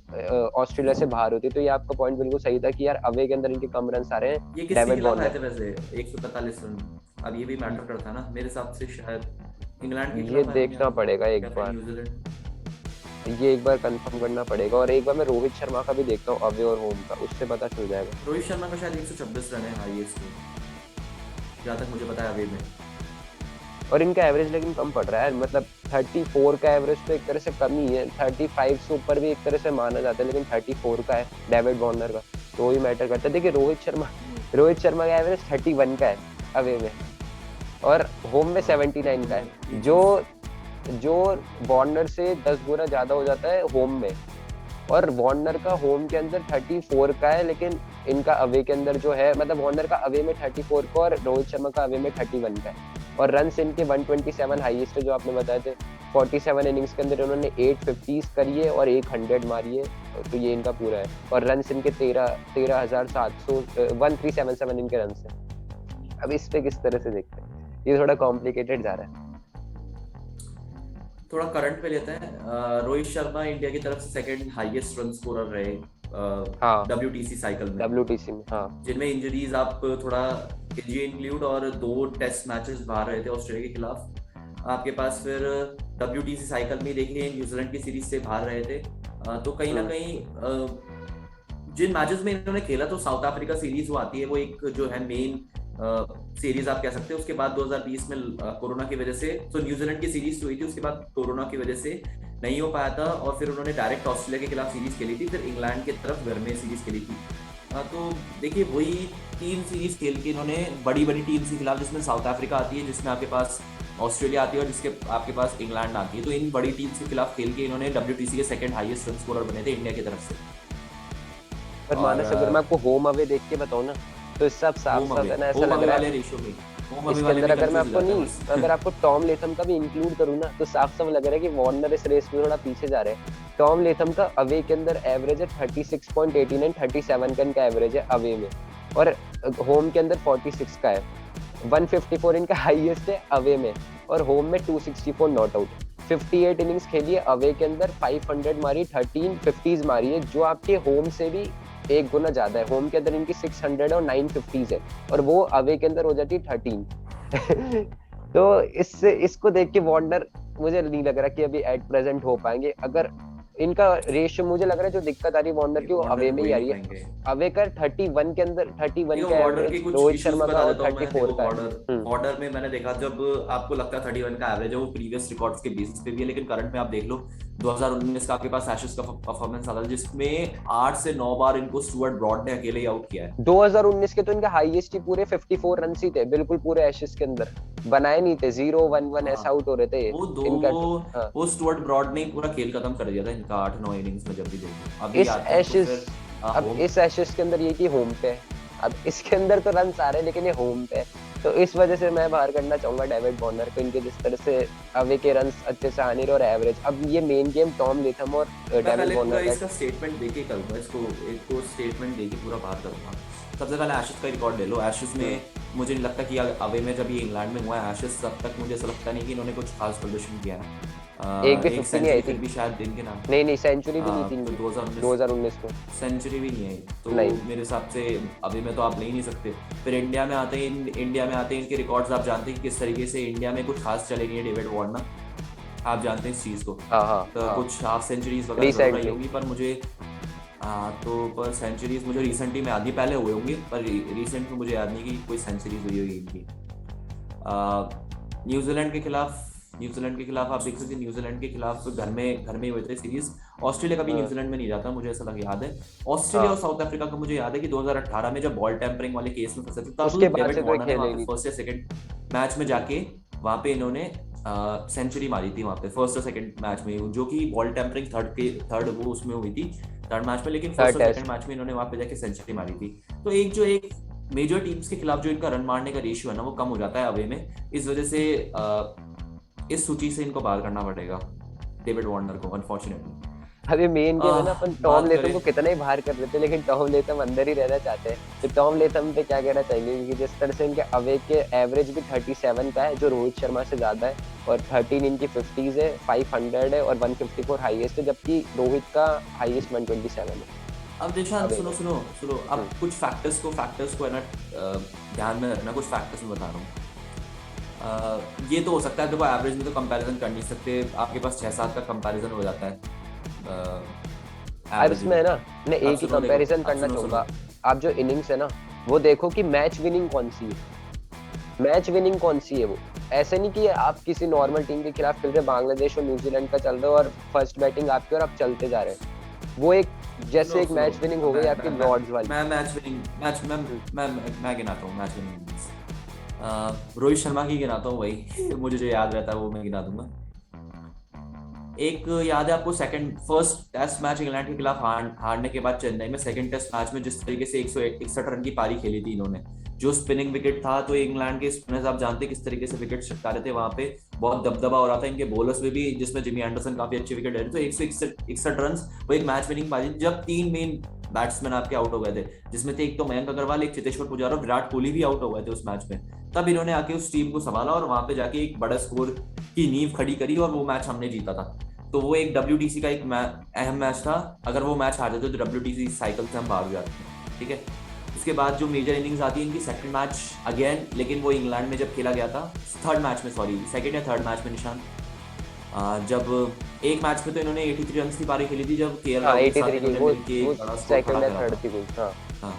ऑस्ट्रेलिया से बाहर होती है। तो ये आपका पॉइंट बिल्कुल सही था कि यार अवे के अंदर इनके कम रन आ रहे हैं ये किसके डेविड खिलाफ आए वार्नर। थे वैसे 145 रन? अब ये भी मैटर करता है ना मेरे हिसाब से, शायद इंग्लैंड के ये खिलाफ आए होंगे, देखना पड़ेगा एक या फिर बार, न्यूजीलैंड। ये एक बार कंफर्म करना पड़ेगा, और एक बार मैं रोहित शर्मा का भी देखता हूँ अवे और होम का, उससे पता चल जाएगा। रोहित शर्मा का शायद 126 रन है हाईएस्ट, जहाँ तक मुझे पता है अवे में। और इनका एवरेज लेकिन कम पड़ रहा है, मतलब 34 का एवरेज तो एक तरह से कम ही है, 35 से ऊपर भी एक तरह से माना जाता है, लेकिन 34 का है डेविड वार्नर का, तो वही मैटर करता है। देखिए रोहित शर्मा का एवरेज 31 का है अवे में, और होम में 79 का है, जो वार्नर से 10 गुना ज्यादा हो जाता है होम में। और वार्नर का होम के अंदर 34 का है, लेकिन इनका अवे के अंदर जो है, मतलब वार्नर का अवे में 34 का और रोहित शर्मा का अवे में 31 का है। और रन इनके 127 हाईएस्ट है जो आपने बताए थे। 47 इनिंग्स के अंदर इन्होंने 850 करी है और 100 मारी है, तो ये इनका पूरा है। और रन इनके 13,700 1377 इनके रन है। अब इस पे किस तरह से देखते हैं, ये थोड़ा कॉम्प्लिकेटेड जा रहा है। थोड़ा करंट पे लेते हैं, रोहित शर्मा इंडिया की तरफ से सेकंड हाईएस्ट रन स्कोरर रहे हाँ WTC साइकिल में, WTC में। हाँ जिनमें इंजरीज आप थोड़ा एजी इंक्लूड, और 2 टेस्ट मैचेस बाहर रहे थे ऑस्ट्रेलिया के खिलाफ आपके पास। फिर WTC साइकिल में देखिए न्यूजीलैंड की सीरीज से बाहर रहे थे, तो कहीं ना कहीं जिन मैचेस में इन्होंने खेला, तो साउथ अफ्रीका सीरीज वो आती है, वो एक जो है मेन सीरीज आप कह सकते हैं। उसके बाद 2020 में कोरोना की वजह से, तो न्यूजीलैंड की सीरीज हुई थी, उसके बाद कोरोना की वजह से नहीं हो पाया था, और फिर उन्होंने डायरेक्ट ऑस्ट्रेलिया के खिलाफ सीरीज खेली थी, फिर इंग्लैंड की तरफ घर में सीरीज खेली थी। तो देखिए वही 3 सीरीज खेल के इन्होंने बड़ी बड़ी टीम के खिलाफ, जिसमें साउथ अफ्रीका आती है, जिसमें आपके पास ऑस्ट्रेलिया आती है, और जिसके आपके पास इंग्लैंड आती है, तो इन बड़ी टीम्स के खिलाफ खेल के इन्होंने WTC के सेकंड हाईएस्ट रन स्कोरर बने थे इंडिया की तरफ से। पर मानस, अगर मैं आपको होम अवे देख के बताऊं ना, तो इस सब साफ साफ है ना, ऐसा लग रहा है रेशियो में इसके अंदर, अगर मैं आपको नहीं, अगर आपको टॉम लेथम का भी इंक्लूड करूँ ना, तो साफ साफ लग रहा है कि वार्नर इस रेस में थोड़ा पीछे जा रहे हैं। टॉम लेथम का अवे के अंदर एवरेज है 36.89, 37 का इनका एवरेज है अवे में, और होम के अंदर 46 का है। 154 इनका हाईएस्ट है अवे में, और होम में 264 नॉट आउट। 58 इनिंग्स खेली है अवे के अंदर, 500 मारी, 13 50s मारी है, जो आपके होम से भी एक गुना ज्यादा है। होम के अंदर इनकी 600 और 950s है, और वो अवे के अंदर हो जाती है 13। तो इसको देख के वार्नर मुझे नहीं लग रहा कि अभी एट प्रेजेंट हो पाएंगे। अगर इनका रेशियो, मुझे लग रहा है जो दिक्कत आ रही है वार्नर की, वो अवे में ही आ रही है। अवे का 31 के अंदर 31 का एवरेज, रोहित शर्मा का, और 34 का है। बॉर्डर में मैंने देखा, जब आपको लगता है 31 का एवरेज है, वो प्रीवियस रिकॉर्ड्स के बेसिस पे भी है, लेकिन करंट में आप देख लो 2019 का आपके पास एशेस का परफॉर्मेंस आया, जिसमें 8 से 9 बार इनको स्टुअर्ट ब्रॉड ने अकेले ही आउट किया है। 2019 के तो इनका हाईएस्ट ही पूरे 54 रन ही थे, बिल्कुल पूरे एशेस के अंदर बनाए नहीं थे, 0-1-1 ऐसा हाँ आउट हो रहे थे वो दो इनका। हाँ, वो स्टुअर्ट ब्रॉड ने पूरा खेल खत्म कर दिया था इनका 8-9 इनिंग्स में। जब भी देखो अभी इस आते हैं तो एशेस, फिर अब होम। इस एशेस के अंदर ये कि होम पे है, अब इसके अंदर तो रन आ रहे हैं लेकिन ये होम पे है, तो इस वजह से मैं बाहर करना चाहूंगा डेविड वार्नर को। इनके जिस तरह से अवे के रन अच्छे से आ नहीं रहे और एवरेज, अब ये मेन गेम टॉम लेथम और मैं डेविड पहले पूरा वार्नर का। इसका स्टेटमेंट देके करूंगा, इसको एक तो स्टेटमेंट देके पूरा बात करूंगा। सबसे पहले एशेस का रिकॉर्ड ले लो। एशेस में मुझे नहीं लगता कि अवे में जब ये इंग्लैंड में हुआ है एशेस, तब तक मुझे ऐसा लगता नहीं कि इन्होंने कुछ खास प्रदर्शन किया है। एक भी एक 50 नहीं आई सेंचुरी थी। फिर भी शायद दिन के नाम। नहीं नहीं, सेंचुरी भी नहीं थी तो इनकी 2019 2019 में। सेंचुरी भी नहीं आई, तो नहीं। मेरे हिसाब से अभी में तो आप ले ही नहीं सकते। फिर इंडिया में आते हैं, इंडिया में आते हैं इनके रिकॉर्ड्स आप जानते हैं कि किस तरीके से इंडिया में कुछ खास चले नहीं है डेविड वार्नर, आप जानते हैं इस चीज़ को। हाँ हाँ तो हाँ, कुछ हाफ सेंचुरीज वगैरह जरूर आई रिसेंटली। होंगी, पर मुझे तो पर सेंचुरीज मुझे रिसेंटली में याद नहीं, पहले हुए होंगे पर रिसेंट में मुझे याद नहीं कि कोई सेंचुरीज हुई होगी इनकी। न्यूजीलैंड के खिलाफ आप देख सकते हैं, न्यूजीलैंड के खिलाफ घर में हुए थे सीरीज। ऑस्ट्रेलिया का भी न्यूजीलैंड में नहीं जाता, मुझे ऐसा लग याद है। ऑस्ट्रेलिया और साउथ अफ्रीका का मुझे याद है कि 2018 में जब बॉल टेम्परिंग वाले केस में फंसे थे, तब उसके बाद से डेविड कोई वार्नर ने खेले वहाँ ही पे नहीं। फर्स्ट या सेकंड मैच में जाके वहाँ पे इन्होंने सेंचुरी मारी थी, वहाँ पे फर्स्ट और सेकंड मैच में, जो कि बॉल टेम्परिंग थर्ड वो उसमें हुई थी थर्ड मैच में, लेकिन फर्स्ट और सेकंड मैच में इन्होंने वहाँ पे जाके सेंचुरी मारी थी। तो एक मेजर टीम्स के खिलाफ जो इनका रन मारने का रेशियो है ना वो कम हो जाता है अवे में। इस वजह से इस सूची से इनको बाहर करना पड़ेगा डेविड वार्नर को, अनफॉर्चुनेटली। अभी मेन गेम है ना, अपन टॉम बात लेथम करें को कितना ही बाहर कर लेते लेकिन टॉम लेथम अंदर ही रहना चाहते हैं। तो टॉम लेथम पे क्या कहना चाहेंगे, क्योंकि जिस तरह से इनके अवे के एवरेज भी 37 का है जो रोहित शर्मा से ज्यादा है, और 13 इनकी 50s है, 500 है और 154 हाईएस्ट है, जबकि रोहित का हाईएस्ट 127 है। अब निशान सुनो, अब कुछ फैक्टर्स को है ना ध्यान में रखना। कुछ फैक्टर्स में बता रहा हूँ। ये तो हो सकता है, देखो एवरेज में तो कंपैरिजन कर नहीं सकते, आपके पास 6-7 का कंपैरिजन हो जाता है अब इसमें है ना, मैं एक ही कंपैरिजन करना चाहूंगा। आप जो इनिंग्स है ना वो देखो कि मैच विनिंग कौन सी है, मैच विनिंग कौन सी है वो। ऐसे नहीं कि आप किसी नॉर्मल टीम के खिलाफ खेल रहे, बांग्लादेश और न्यूजीलैंड का चल रहा है और फर्स्ट बैटिंग आपकी और आप चलते जा रहे हैं, वो एक जैसे एक मैच विनिंग हो गई आपकी लॉर्ड्स वाली। मैं मैच विनिंग मैच मैं गिनाता हूँ मैच विनिंग। रोहित शर्मा की गिनाता हूँ, वही मुझे जो याद रहता है वो मैं गिना दूंगा। एक याद है आपको फर्स्ट टेस्ट मैच इंग्लैंड के खिलाफ हारने के बाद चेन्नई में सेकंड टेस्ट मैच में जिस तरीके से 161 रन की पारी खेली थी इन्होंने, जो स्पिनिंग विकेट था, तो इंग्लैंड के स्पिनर्स आप जानते हैं किस तरीके से विकेट छटका रहे थे वहां पे, बहुत दबदबा हो रहा था इनके बॉलर्स में भी, जिसमें जिमी एंडरसन काफी अच्छे विकेट ले रहे थे। तो 161 रन वो एक मैच विनिंग पारी जब 3 मेन बैट्समैन आपके आउट हो गए थे, जिसमें थे एक तो मयंक अग्रवाल, एक चेतेश्वर पुजारा, विराट कोहली भी आउट हो गए थे उस मैच में। तब इन्होंने आके उस टीम को संभाला और वहां पे जाके एक बड़ा स्कोर की नींव खड़ी करी और वो मैच हमने जीता था। तो वो एक WTC का एक अहम मैच था। अगर वो मैच हार जाते तो WTC साइकिल से हम भाग जाते हैं, ठीक है। उसके बाद जो मेजर इनिंग्स आती है इनकी सेकंड मैच अगेन, लेकिन वो इंग्लैंड में जब खेला गया था, सेकंड या थर्ड मैच में निशान, जब एक मैच में तो इन्होंने 83 रन की पारी खेली थी, जब केएल राहुल के साथ इन्होंने मिलके एक बड़ा स्कोर खड़ा करा था।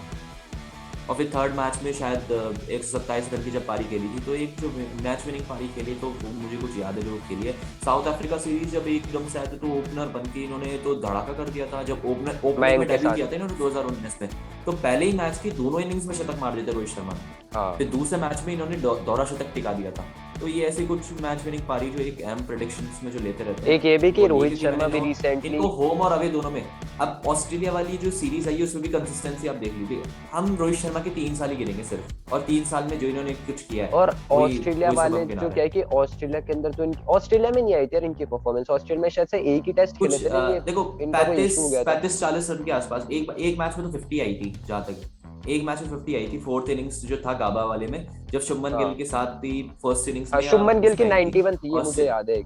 और फिर थर्ड मैच में शायद 127 रन की जब पारी खेली थी, तो एक जो मैच विनिंग पारी खेली, तो मुझे कुछ याद है जो खेली है। साउथ अफ्रीका सीरीज जब एकदम से आए थे तो ओपनर बन के इन्होंने तो धड़ाका कर दिया था, जब ओपनिंग में डेब्यू किया था इन्होंने 2019 में, तो पहले ही मैच की दोनों इनिंग्स में शतक मार दिए थे रोहित शर्मा ने। फिर दूसरे मैच में इन्होंने दोहरा शतक टिका दिया था। तो ये ऐसे कुछ मैच विनिंग पारी जो एक अहम प्रेडिक्शंस में जो लेते रहते हैं। एक ये भी कि रोहित शर्मा भी रिसेंटली इनको होम और अवे दोनों में, अब ऑस्ट्रेलिया वाली जो सीरीज आई है उसमें भी कंसिस्टेंसी आप देख लीजिए। हम रोहित शर्मा के 3 साल ही गिनेंगे सिर्फ, और 3 साल में जो इन्होंने कुछ किया है। और ऑस्ट्रेलिया वाले जो क्या है कि ऑस्ट्रेलिया के अंदर तो ऑस्ट्रेलिया में नहीं आई थी इनकी परफॉर्मेंस, ऑस्ट्रेलिया में शायद से एक ही टेस्ट खेले थे ना, ये देखो इनका कोई इशू हो गया था। 35-40 रन के आसपास एक मैच में तो 50 आई थी, जहां तक एक मैच में 50 आई थी, फोर्थ इनिंग्स जो था गाबा वाले में, जब शुभमन गिल के साथ थी फर्स्ट इनिंग्स में। शुभमन गिल की 91 थी, ये मुझे याद है।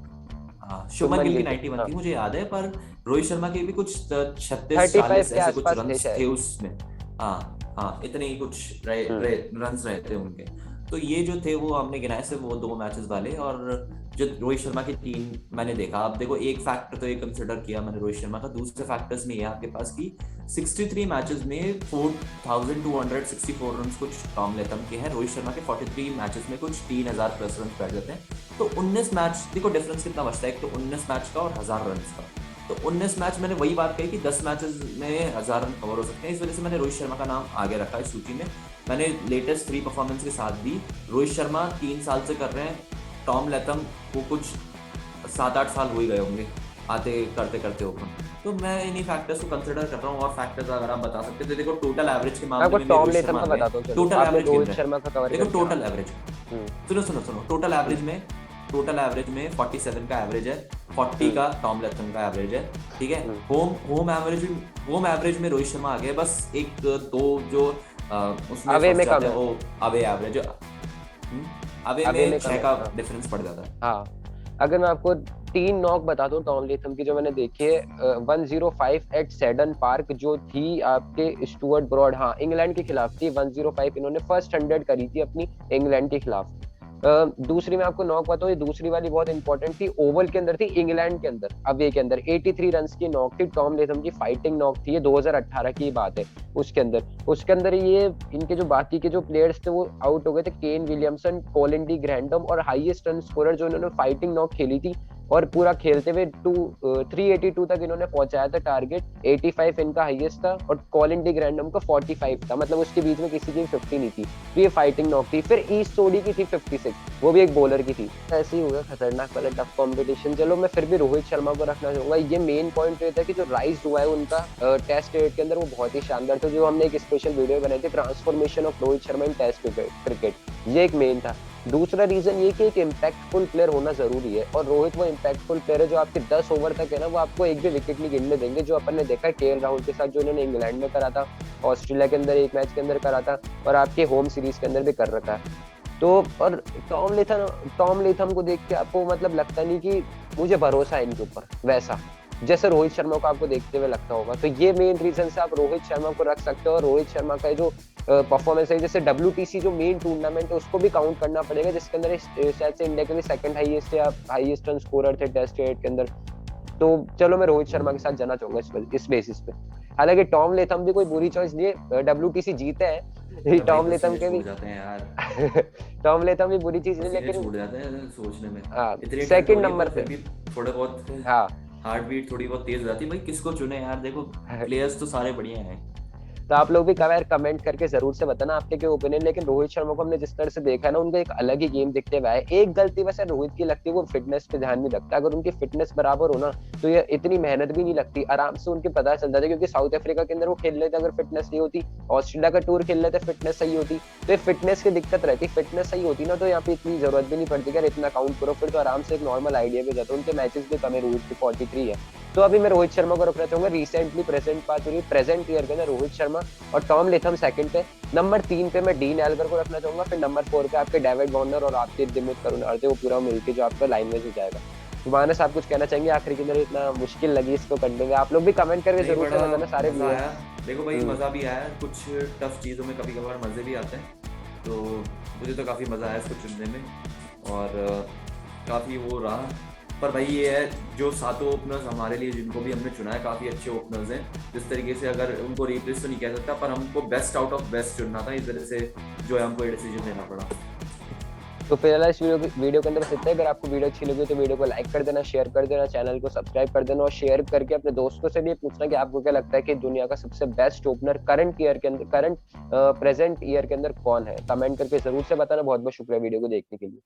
शुभमन गिल की 91 थी, मुझे याद है, पर रोहित शर्मा के भी कुछ 36-40 ऐसे कुछ रन्स थे उसमें। हाँ इतने ही कुछ रन्स रहे थे उनके। तो ये जो थे वो हमने गिनाए सिर्फ वो 2 मैचेस वाले, और जो रोहित शर्मा की 3 मैंने देखा। आप देखो एक फैक्टर तो ये कंसिडर किया मैंने रोहित शर्मा का, दूसरे फैक्टर्स में ये आपके पास की 63 मैचेस में 4264 रन कुछ टॉम लेथम के हैं, रोहित शर्मा के 43 मैचेस में कुछ 3000 प्लस रन बैठ जाते हैं। तो 19 मैच, देखो डिफरेंस कितना बचता है, एक तो 19 मैच का और 1000 रन का। तो 19 मैच मैंने वही बात कही कि 10 मैचेस में 1000 रन कवर हो सकते हैं, इस वजह से मैंने रोहित शर्मा का नाम आगे रखा है सूची में। मैंने लेटेस्ट 3 परफॉर्मेंस के साथ भी रोहित शर्मा 3 साल से कर रहे हैं, टॉम लैथम को कुछ 7-8 साल हो ही गए होंगे आते करते करते ओपन। तो मैं इन्हीं फैक्टर्स को कंसिडर कर रहा हूँ। और फैक्टर्स अगर आप बता सकते थे, देखो टोटल एवरेज के मैं मामले आपको में भी टॉम रोहित लेथम शर्मा का आ गए। बताता हूँ, चलो टोटल आपने एवरेज गिन रोहित रहे शर्मा का कवर हैं, देखो करके टोटल हाँ। एवरेज, हम्म, सुनो टोटल एवरेज में, टोटल एवरेज में 47 का एवरेज है, 40 का टॉम लैथम का एवरेज है, ठीक है। हम्म। होम एवरेज में रोहित शर्मा आ गए, बस एक दो जो उसमें अवे फंस में कम जाते हैं है, वो अवे एवरेज, अवे अवे में में कम 6 है का हाँ। डिफरेंस पड़ जाता है। हाँ, अगर मैं आपको 3 नॉक बताता हूँ टॉम लेथम की जो मैंने देखी है, 105 एट सेडन पार्क जो थी आपके स्टुअर्ट ब्रॉड, हाँ इंग्लैंड के खिलाफ थी, 105 इन्होंने फर्स्ट 100 करी थी अपनी इंग्लैंड के खिलाफ। दूसरी मैं आपको नॉक बताऊँ, ये दूसरी वाली बहुत इंपॉर्टेंट थी, ओवल के अंदर थी, इंग्लैंड के अंदर, अवे के अंदर 83 रन्स की नॉक थी टॉम लेथम की, फाइटिंग नॉक थी, ये 2018 की बात है। उसके अंदर ये इनके जो बाकी के जो प्लेयर्स थे वो आउट हो गए थे, केन विलियमसन, कॉलिन डी ग्रैंडम, और हाईएस्ट रन स्कोरर जो इन्होंने फाइटिंग नॉक खेली थी और पूरा खेलते हुए 382 तक इन्होंने पहुंचाया था टारगेट, 85 इनका हाईएस्ट था और कॉलिन डी ग्रैंडम का 45 था, मतलब उसके बीच में किसी की 50 नहीं थी। तो ये फाइटिंग नॉक थी। फिर ईस्ट सोडी की थी 56, वो भी एक बॉलर की थी। ऐसे ही होगा खतरनाक वाला टफ कॉम्पिटिशन। चलो मैं फिर भी रोहित शर्मा को रखना चाहूंगा। ये मेन पॉइंट ये था कि जो राइज हुआ है उनका टेस्ट क्रिकेट के अंदर वो बहुत ही शानदार था, जो हमने एक स्पेशल वीडियो बनाई थी, transformation of Rohit Sharma in test cricket, ये एक मेन था। दूसरा रीजन ये कि एक इम्पैक्टफुल प्लेयर होना जरूरी है, और रोहित वो इम्पैक्टफुल प्लेयर है जो आपके 10 ओवर तक है ना, वो आपको एक भी विकेट नहीं गिरने देंगे, जो अपन ने देखा है केएल राहुल के साथ जो इन्होंने इंग्लैंड में करा था, ऑस्ट्रेलिया के अंदर एक मैच के अंदर करा था, और आपके होम सीरीज के अंदर भी कर रखा है। तो और टॉम लेथम को देख के आपको मतलब लगता नहीं कि मुझे भरोसा है इनके ऊपर, वैसा जैसे रोहित शर्मा को आपको देखते हुए लगता होगा। तो ये मेन रीजन से आप रोहित शर्मा को रख सकते हो। और रोहित शर्मा का जो परफॉर्मेंस है, जैसे WTC जो मेन टूर्नामेंट है उसको भी काउंट करना पड़ेगा, जिसके अंदर शायद से इंडिया के लिए सेकंड हाईएस्ट या हाईएस्ट रन स्कोरर थे टेस्ट क्रिकेट के अंदर। तो चलो मैं रोहित शर्मा के साथ जाना चाहूंगा इस बेसिस पे। हालांकि टॉम लेथम भी कोई बुरी चॉइस नहीं है, WTC जीते हैं अरे भाई टॉम लेथम पसीने के भी। छूट जाते हैं यार, टॉम लेथम भी बुरी चीज नहीं, पसीने लेकिन छूट जाते हैं सोचने में। हाँ इतनी ठंड हो सेकंड रही है नंबर पर पे। फिर भी थोड़े बहुत हाँ हार्ट बीट थोड़ी बहुत तेज हो जाती है। भाई किसको चुने यार, देखो प्लेयर्स तो सारे बढ़िया हैं। तो आप लोग भी कमेंट करके जरूर से बताना आपके क्या ओपिनियन। लेकिन रोहित शर्मा को हमने जिस तरह से देखा है ना, उनका एक अलग ही गेम दिखते हुआ है। एक गलती वैसे रोहित की लगती है, वो फिटनेस पे ध्यान नहीं रखता। अगर उनकी फिटनेस बराबर हो ना तो ये इतनी मेहनत भी नहीं लगती, आराम से उनके पता चल जाता है। क्योंकि साउथ अफ्रीका के अंदर वो खेल रहे थे, अगर फिटनेस नहीं होती, ऑस्ट्रेलिया का टूर खेल रहे थे, फिटनेस सही होती, तो ये फिटनेस की दिक्कत रहती। फिटनेस सही होती ना तो यहाँ पे इतनी जरूरत भी नहीं पड़ती कि यार इतना काउंट करो, फिर तो आराम से एक नॉर्मल आइडिया भी जाता है। उनके मैचेस भी कम है, रोहित की 43 है। तो अभी मैं रोहित शर्मा को रखना चाहूंगा। रिसेंटली प्रेजेंट बात हो रही है, प्रेजेंट ईयर के अंदर रोहित शर्मा और टॉम लेथम सेकंड पे। नंबर 3 पे मैं डीन एल्गर को रखना चाहूंगा। फिर नंबर 4 पे आपके डेविड वार्नर और आपके दिमित करुणारथे, वो पूरा मिलके जो आपका लाइन में हो जाएगा। तो मानस आप कुछ कहना चाहेंगे आखिरी के अंदर? इतना मुश्किल लगी इसको करने में, आप लोग भी कमेंट करके नहीं, जरूर से बड़ा बताना सारे मजा व्यूअर्स। आया। देखो भाई मजा भी आया, कुछ टफ चीज़ों में कभी कभार मजे भी आते हैं। तो मुझे तो काफ़ी मजा आया इसको चुनने में, और काफ़ी वो रहा। पर भाई ये है, जो सातों ओपनर्स हमारे लिए जिनको भी हमने चुना है काफ़ी अच्छे ओपनर्स हैं। जिस तरीके से अगर उनको रिप्लेस तो नहीं कह सकता, पर हमको बेस्ट आउट ऑफ बेस्ट चुनना था, इस वजह से जो है हमको ये डिसीजन लेना पड़ा। तो फिलहाल इस वीडियो के अंदर बस इतना ही। अगर आपको वीडियो अच्छी लगी तो वीडियो को लाइक कर देना, शेयर कर देना, चैनल को सब्सक्राइब कर देना, और शेयर करके अपने दोस्तों से भी पूछना कि आपको क्या लगता है कि दुनिया का सबसे best opener current present year के अंदर कौन है। कमेंट करके जरूर से बताना। बहुत बहुत शुक्रिया वीडियो को देखने के लिए।